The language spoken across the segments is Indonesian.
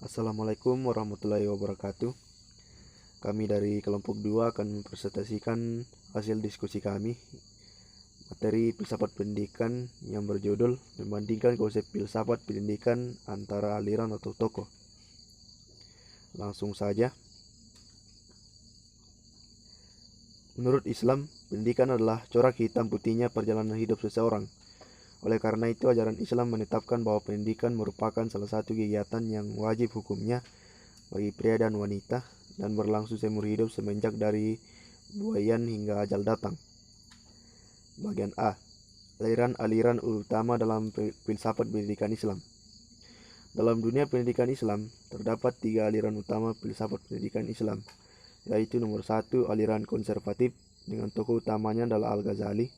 Assalamualaikum warahmatullahi wabarakatuh. Kami dari kelompok 2 akan mempresentasikan hasil diskusi kami materi filsafat pendidikan yang berjudul membandingkan konsep filsafat pendidikan antara aliran atau tokoh. Langsung saja. Menurut Islam, pendidikan adalah corak hitam putihnya perjalanan hidup seseorang. Oleh karena itu, ajaran Islam menetapkan bahwa pendidikan merupakan salah satu kegiatan yang wajib hukumnya bagi pria dan wanita dan berlangsung seumur hidup semenjak dari buayan hingga ajal datang. Bagian A. Aliran-aliran utama dalam filsafat pendidikan Islam. Dalam dunia pendidikan Islam, terdapat 3 aliran utama filsafat pendidikan Islam, yaitu nomor 1, aliran konservatif dengan tokoh utamanya adalah Al-Ghazali.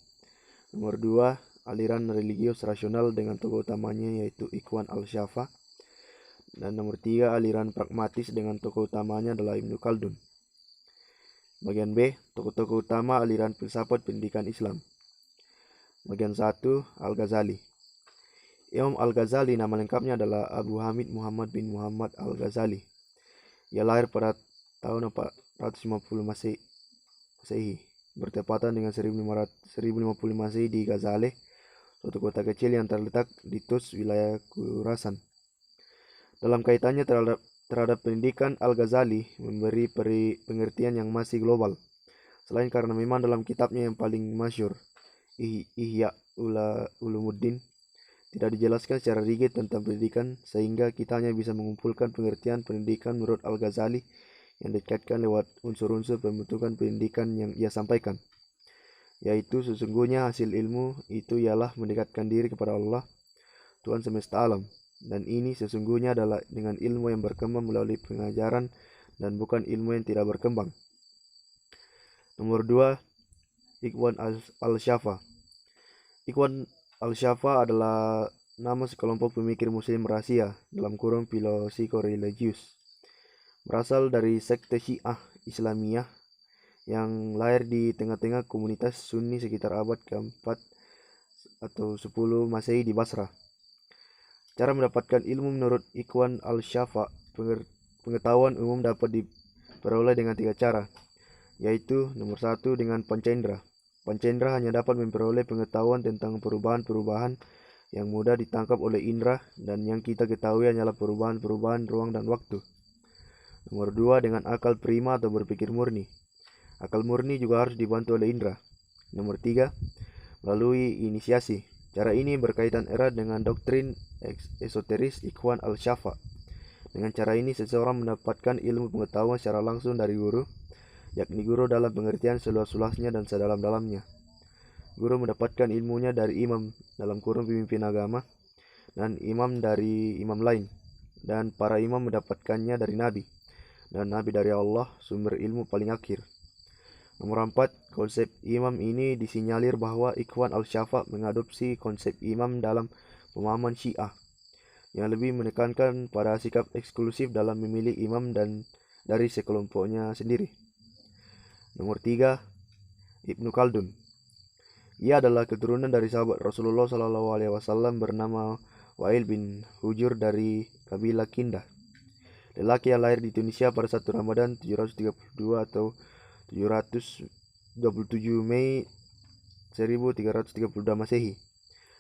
Nomor 2, aliran religius rasional dengan tokoh utamanya yaitu Ikhwan Al-Shafa. Dan nomor 3, aliran pragmatis dengan tokoh utamanya adalah Ibnu Khaldun. Bagian B, tokoh-tokoh utama aliran filsafat pendidikan Islam. Bagian 1, Al-Ghazali. Imam Al-Ghazali nama lengkapnya adalah Abu Hamid Muhammad bin Muhammad Al-Ghazali. Ia lahir pada tahun 450 Masehi, bertepatan dengan 1050 Masehi di Ghazaleh, suatu kota kecil yang terletak di Tus, wilayah Khurasan. Dalam kaitannya terhadap pendidikan, Al-Ghazali memberi pengertian yang masih global. Selain karena memang dalam kitabnya yang paling masyhur, Ihya Ulumuddin, tidak dijelaskan secara rigid tentang pendidikan, sehingga kita hanya bisa mengumpulkan pengertian pendidikan menurut Al-Ghazali yang dikaitkan lewat unsur-unsur pembentukan pendidikan yang ia sampaikan, yaitu sesungguhnya hasil ilmu itu ialah mendekatkan diri kepada Allah, Tuhan semesta alam, dan ini sesungguhnya adalah dengan ilmu yang berkembang melalui pengajaran dan bukan ilmu yang tidak berkembang. Nomor 2, Ikhwan Al-Shafa. Ikhwan Al-Shafa adalah nama sekelompok pemikir muslim rahasia dalam kurung filosiko-religius, berasal dari sekte Syiah Islamiyah yang lahir di tengah-tengah komunitas Sunni sekitar abad ke-4 atau 10 Masehi di Basrah. Cara mendapatkan ilmu menurut Ikhwan Al-Shafa, pengetahuan umum dapat diperoleh dengan 3 cara, yaitu nomor 1, dengan pancendra. Pancendra hanya dapat memperoleh pengetahuan tentang perubahan-perubahan yang mudah ditangkap oleh indera dan yang kita ketahui hanyalah perubahan-perubahan ruang dan waktu. Nomor 2, dengan akal prima atau berpikir murni. Akal murni juga harus dibantu oleh indera. Nomor 3, melalui inisiasi. Cara ini berkaitan erat dengan doktrin esoteris Ikhwan Al-Shafa. Dengan cara ini seseorang mendapatkan ilmu pengetahuan secara langsung dari guru, yakni guru dalam pengertian seluas-luasnya dan sedalam-dalamnya. Guru mendapatkan ilmunya dari imam dalam kurung pemimpin agama dan imam dari imam lain, dan para imam mendapatkannya dari nabi, dan nabi dari Allah, sumber ilmu paling akhir. Nomor 4, konsep imam ini disinyalir bahwa Ikhwan Al-Shafa mengadopsi konsep imam dalam pemahaman Syiah yang lebih menekankan pada sikap eksklusif dalam memilih imam dan dari sekelompoknya sendiri. Nomor 3, Ibnu Khaldun. Ia adalah keturunan dari sahabat Rasulullah SAW bernama Wa'il bin Hujur dari kabilah Kindah. Lelaki yang lahir di Tunisia pada 1 Ramadan 732 atau 727 Mei 1332 Masehi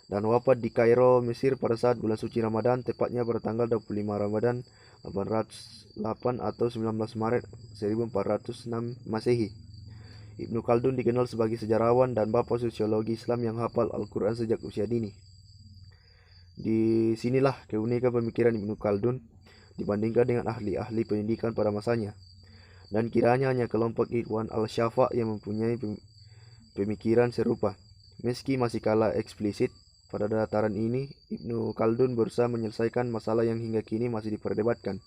dan wafat di Kairo, Mesir pada saat bulan suci Ramadan, tepatnya pada tanggal 25 Ramadan 808 atau 19 Maret 1406 Masehi. Ibnu Khaldun dikenal sebagai sejarawan dan bapak sosiologi Islam yang hafal Al-Quran sejak usia dini. Di sinilah keunikan pemikiran Ibnu Khaldun dibandingkan dengan ahli-ahli pendidikan pada masanya, dan kiranya hanya kelompok Ikhwan Al-Shafa yang mempunyai pemikiran serupa. Meski masih kalah eksplisit pada dataran ini, Ibnu Khaldun berusaha menyelesaikan masalah yang hingga kini masih diperdebatkan,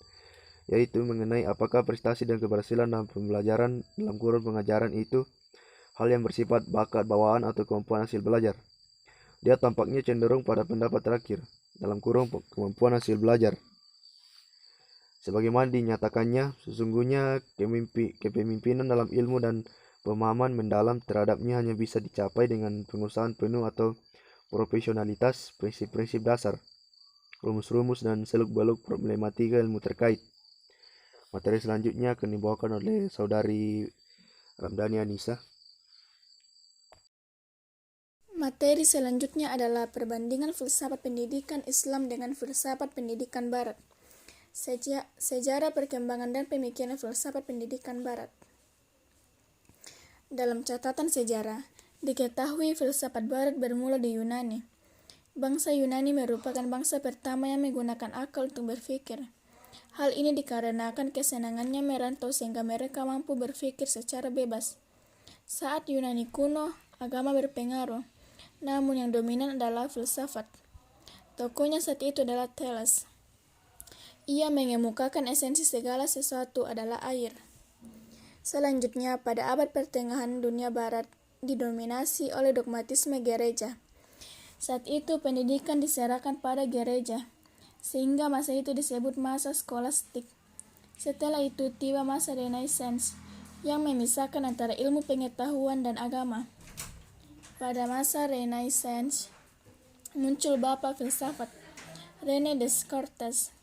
yaitu mengenai apakah prestasi dan keberhasilan dalam pembelajaran dalam kurun pengajaran itu hal yang bersifat bakat bawaan atau kemampuan hasil belajar. Dia tampaknya cenderung pada pendapat terakhir, dalam kurung kemampuan hasil belajar. Sebagaimana dinyatakannya, sesungguhnya kepemimpinan dalam ilmu dan pemahaman mendalam terhadapnya hanya bisa dicapai dengan pengusahaan penuh atau profesionalitas prinsip-prinsip dasar. rumus-rumus dan seluk-beluk problematika ilmu terkait. Materi selanjutnya akan dibawakan oleh saudari Ramdhani Anissa. Materi selanjutnya adalah perbandingan filsafat pendidikan Islam dengan filsafat pendidikan Barat. Sejarah perkembangan dan pemikiran filsafat pendidikan Barat. Dalam catatan sejarah, diketahui filsafat Barat bermula di Yunani. Bangsa Yunani merupakan bangsa pertama yang menggunakan akal untuk berpikir. Hal ini dikarenakan kesenangannya merantau sehingga mereka mampu berpikir secara bebas. Saat Yunani kuno, agama berpengaruh, namun yang dominan adalah filsafat. Tokohnya saat itu adalah Thales. Ia mengemukakan esensi segala sesuatu adalah air. Selanjutnya, pada abad pertengahan dunia barat didominasi oleh dogmatisme gereja. Saat itu pendidikan diserahkan pada gereja, sehingga masa itu disebut masa skolastik. Setelah itu tiba masa Renaissance yang memisahkan antara ilmu pengetahuan dan agama. Pada masa Renaissance muncul bapak filsafat René Descartes.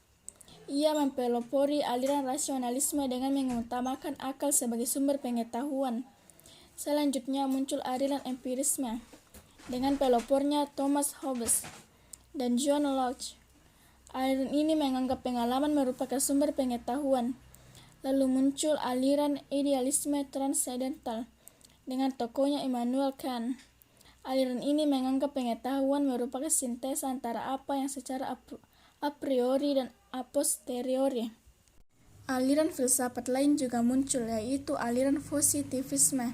Ia mempelopori aliran rasionalisme dengan mengutamakan akal sebagai sumber pengetahuan. Selanjutnya muncul aliran empirisme dengan pelopornya Thomas Hobbes dan John Locke. Aliran ini menganggap pengalaman merupakan sumber pengetahuan. Lalu muncul aliran idealisme transendental dengan tokohnya Immanuel Kant. Aliran ini menganggap pengetahuan merupakan sintesa antara apa yang secara a priori dan a posteriori. Aliran filsafat lain juga muncul, yaitu aliran positivisme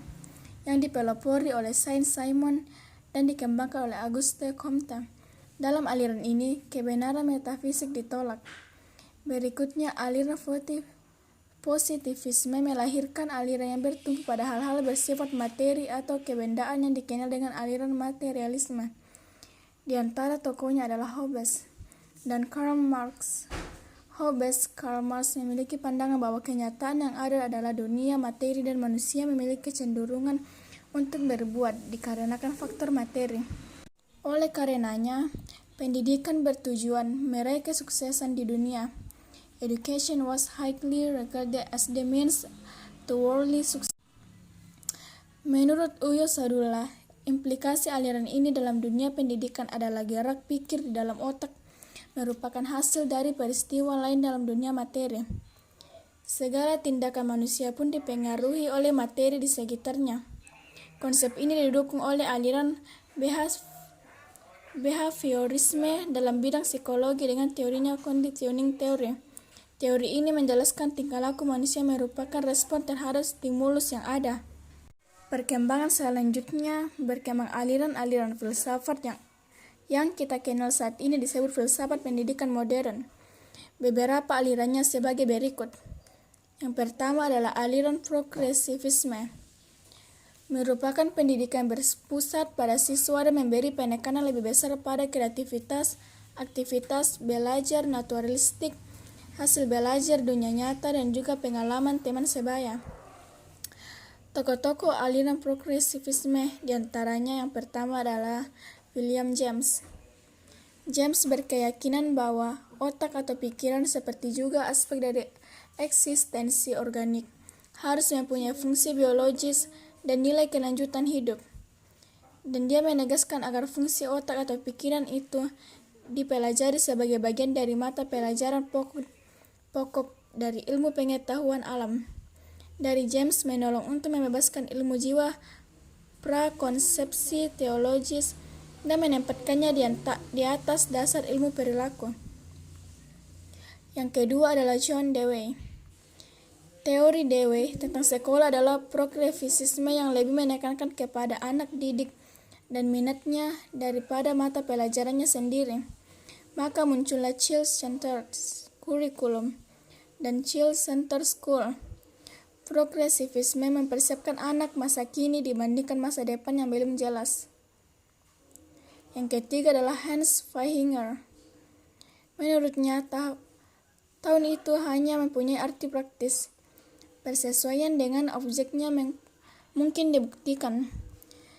yang dipelopori oleh Saint-Simon dan dikembangkan oleh Auguste Comte. Dalam aliran ini, kebenaran metafisik ditolak. Berikutnya, aliran positivisme melahirkan aliran yang bertumpu pada hal-hal bersifat materi atau kebendaan yang dikenal dengan aliran materialisme. Di antara tokohnya adalah Hobbes dan Karl Marx. Karl Marx memiliki pandangan bahwa kenyataan yang ada adalah dunia materi dan manusia memiliki kecenderungan untuk berbuat dikarenakan faktor materi. Oleh karenanya, pendidikan bertujuan meraih kesuksesan di dunia. Education was highly regarded as the means to worldly success. Menurut Uyo Sadullah, implikasi aliran ini dalam dunia pendidikan adalah gerak pikir di dalam otak merupakan hasil dari peristiwa lain dalam dunia materi. Segala tindakan manusia pun dipengaruhi oleh materi di sekitarnya. Konsep ini didukung oleh aliran behaviorisme dalam bidang psikologi dengan teorinya conditioning theory. Teori ini menjelaskan tingkah laku manusia merupakan respon terhadap stimulus yang ada. Perkembangan selanjutnya berkembang aliran-aliran filsafat yang kita kenal saat ini disebut filsafat pendidikan modern. Beberapa alirannya sebagai berikut. Yang pertama adalah aliran progresivisme. Merupakan pendidikan berpusat pada siswa dan memberi penekanan lebih besar pada kreativitas, aktivitas belajar naturalistik, hasil belajar dunia nyata dan juga pengalaman teman sebaya. Tokoh-tokoh aliran progresivisme diantaranya yang pertama adalah William James. James berkeyakinan bahwa otak atau pikiran seperti juga aspek dari eksistensi organik harus mempunyai fungsi biologis dan nilai kelanjutan hidup. Dan dia menegaskan agar fungsi otak atau pikiran itu dipelajari sebagai bagian dari mata pelajaran pokok dari ilmu pengetahuan alam. Dari James menolong untuk membebaskan ilmu jiwa prakonsepsi teologis dan menempatkannya di atas dasar ilmu perilaku. Yang kedua adalah John Dewey. Teori Dewey tentang sekolah adalah progresivisme yang lebih menekankan kepada anak didik dan minatnya daripada mata pelajarannya sendiri. Maka muncullah Child-Centered Curriculum dan Child-Centered School. Progresivisme mempersiapkan anak masa kini dibandingkan masa depan yang belum jelas. Yang ketiga adalah Hans Feihinger. Menurutnya, tahun itu hanya mempunyai arti praktis. Persesuaian dengan objeknya mungkin dibuktikan.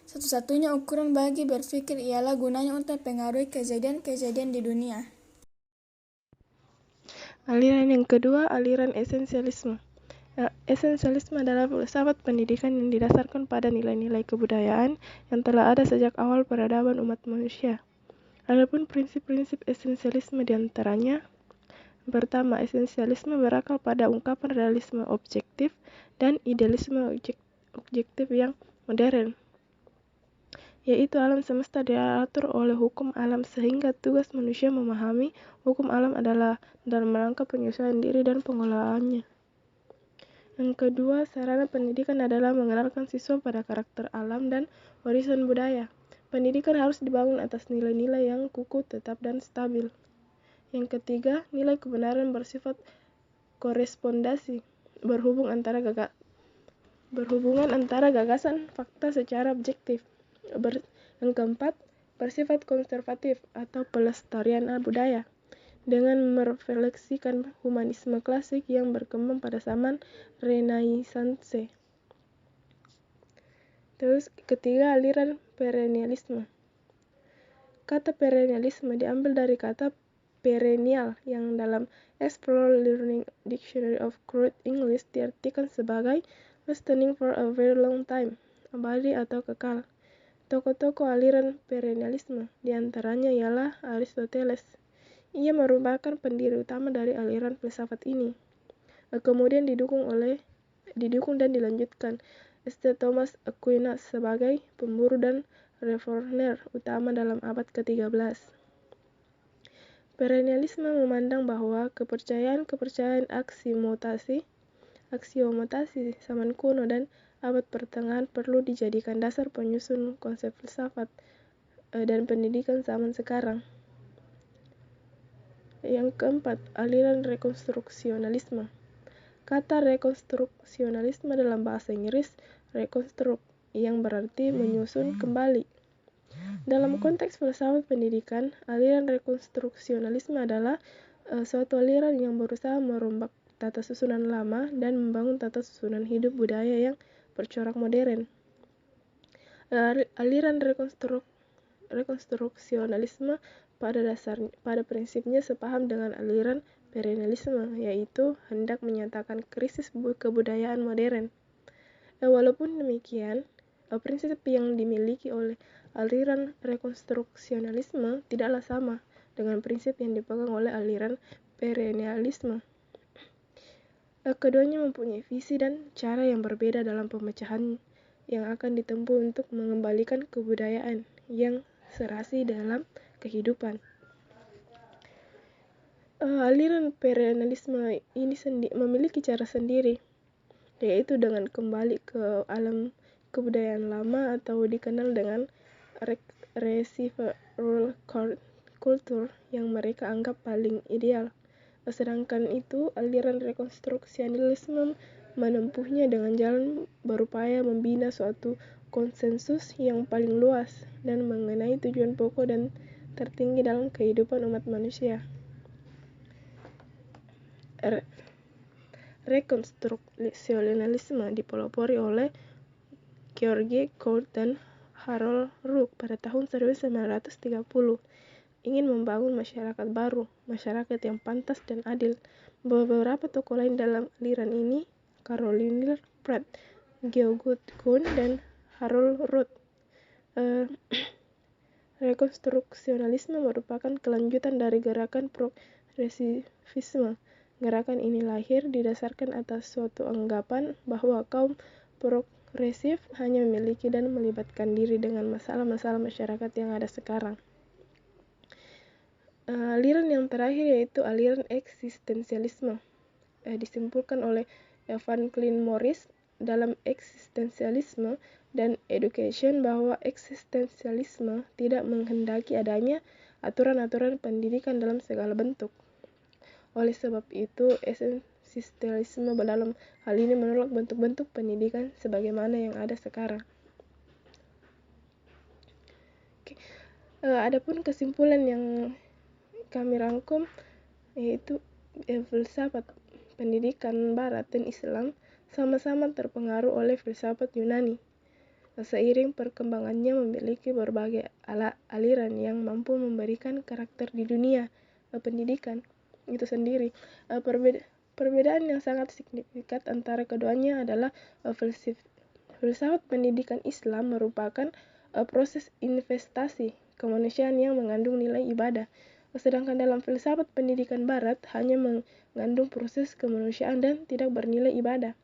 Satu-satunya ukuran bagi berpikir ialah gunanya untuk mempengaruhi kejadian-kejadian di dunia. Aliran yang kedua, aliran esensialisme. Esensialisme adalah filsafat pendidikan yang didasarkan pada nilai-nilai kebudayaan yang telah ada sejak awal peradaban umat manusia. Adapun prinsip-prinsip esensialisme diantaranya: pertama, esensialisme berakar pada ungkapan realisme objektif dan idealisme objektif yang modern, yaitu alam semesta diatur oleh hukum alam sehingga tugas manusia memahami hukum alam adalah dalam rangka penyesuaian diri dan pengelolaannya. Yang kedua, sarana pendidikan adalah mengenalkan siswa pada karakter alam dan warisan budaya. Pendidikan harus dibangun atas nilai-nilai yang kukuh, tetap, dan stabil. Yang ketiga, nilai kebenaran bersifat korespondasi, berhubungan antara gagasan fakta secara objektif. Yang keempat, bersifat konservatif atau pelestarian budaya, dengan merefleksikan humanisme klasik yang berkembang pada zaman Renaissance. Terus ketiga, aliran perennialisme. Kata perennialisme diambil dari kata perennial yang dalam Explore Learning Dictionary of Current English diartikan sebagai lasting for a very long time, abadi atau kekal. Tokoh-tokoh aliran perennialisme diantaranya ialah Aristoteles. Ia merupakan pendiri utama dari aliran filsafat ini. Kemudian didukung dan dilanjutkan St. Thomas Aquinas sebagai pemburu dan reformer utama dalam abad ke-13. Perennialisme memandang bahwa kepercayaan aksiomatasi zaman kuno dan abad pertengahan perlu dijadikan dasar penyusun konsep filsafat dan pendidikan zaman sekarang. Yang keempat, aliran rekonstruksionalisme. Kata rekonstruksionalisme dalam bahasa Inggris reconstruct, yang berarti menyusun kembali. Dalam konteks filsafat pendidikan, aliran rekonstruksionalisme adalah suatu aliran yang berusaha merombak tata susunan lama dan membangun tata susunan hidup budaya yang bercorak modern. Aliran rekonstruksionalisme pada prinsipnya sepaham dengan aliran perennialisme, yaitu hendak menyatakan krisis kebudayaan modern. Walaupun demikian, prinsip yang dimiliki oleh aliran rekonstruksionalisme tidaklah sama dengan prinsip yang dipegang oleh aliran perennialisme. Keduanya mempunyai visi dan cara yang berbeda dalam pemecahan yang akan ditempuh untuk mengembalikan kebudayaan yang serasi dalam kehidupan. Aliran perennialisme ini memiliki cara sendiri, yaitu dengan kembali ke alam kebudayaan lama atau dikenal dengan residual culture yang mereka anggap paling ideal. Sedangkan itu, aliran rekonstruksionalisme menempuhnya dengan jalan berupaya membina suatu konsensus yang paling luas dan mengenai tujuan pokok dan tertinggi dalam kehidupan umat manusia. Rekonstruksionalisme dipelopori oleh George Court dan Harold Rook pada tahun 1930, ingin membangun masyarakat baru, masyarakat yang pantas dan adil. Beberapa tokoh lain dalam aliran ini, Caroline Pratt, George Kuhn, dan Harold Root. Rekonstruksionalisme merupakan kelanjutan dari gerakan progresivisme. Gerakan ini lahir didasarkan atas suatu anggapan bahwa kaum progresif hanya memiliki dan melibatkan diri dengan masalah-masalah masyarakat yang ada sekarang. Aliran yang terakhir yaitu aliran eksistensialisme. Disimpulkan oleh Franklin Morris dalam Eksistensialisme dan Education bahwa eksistensialisme tidak menghendaki adanya aturan-aturan pendidikan dalam segala bentuk. Oleh sebab itu, eksistensialisme dalam hal ini menolak bentuk-bentuk pendidikan sebagaimana yang ada sekarang. Adapun kesimpulan yang kami rangkum yaitu filsafat pendidikan Barat dan Islam sama-sama terpengaruh oleh filsafat Yunani. Seiring perkembangannya memiliki berbagai aliran yang mampu memberikan karakter di dunia pendidikan. itu sendiri. Perbedaan yang sangat signifikan antara keduanya adalah filsafat pendidikan Islam merupakan proses investasi kemanusiaan yang mengandung nilai ibadah, sedangkan dalam filsafat pendidikan Barat hanya mengandung proses kemanusiaan dan tidak bernilai ibadah.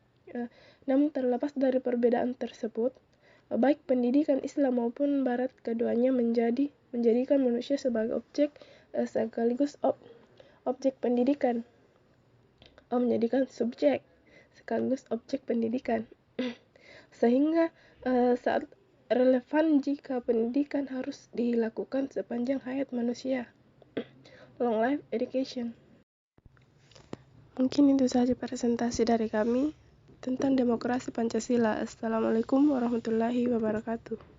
Namun terlepas dari perbedaan tersebut, baik pendidikan Islam maupun Barat, keduanya menjadikan manusia sebagai objek sekaligus objek pendidikan, menjadikan subjek sekaligus objek pendidikan, sehingga saat relevan jika pendidikan harus dilakukan sepanjang hayat manusia. Long life education. Mungkin itu saja presentasi dari kami tentang demokrasi Pancasila. Assalamualaikum warahmatullahi wabarakatuh.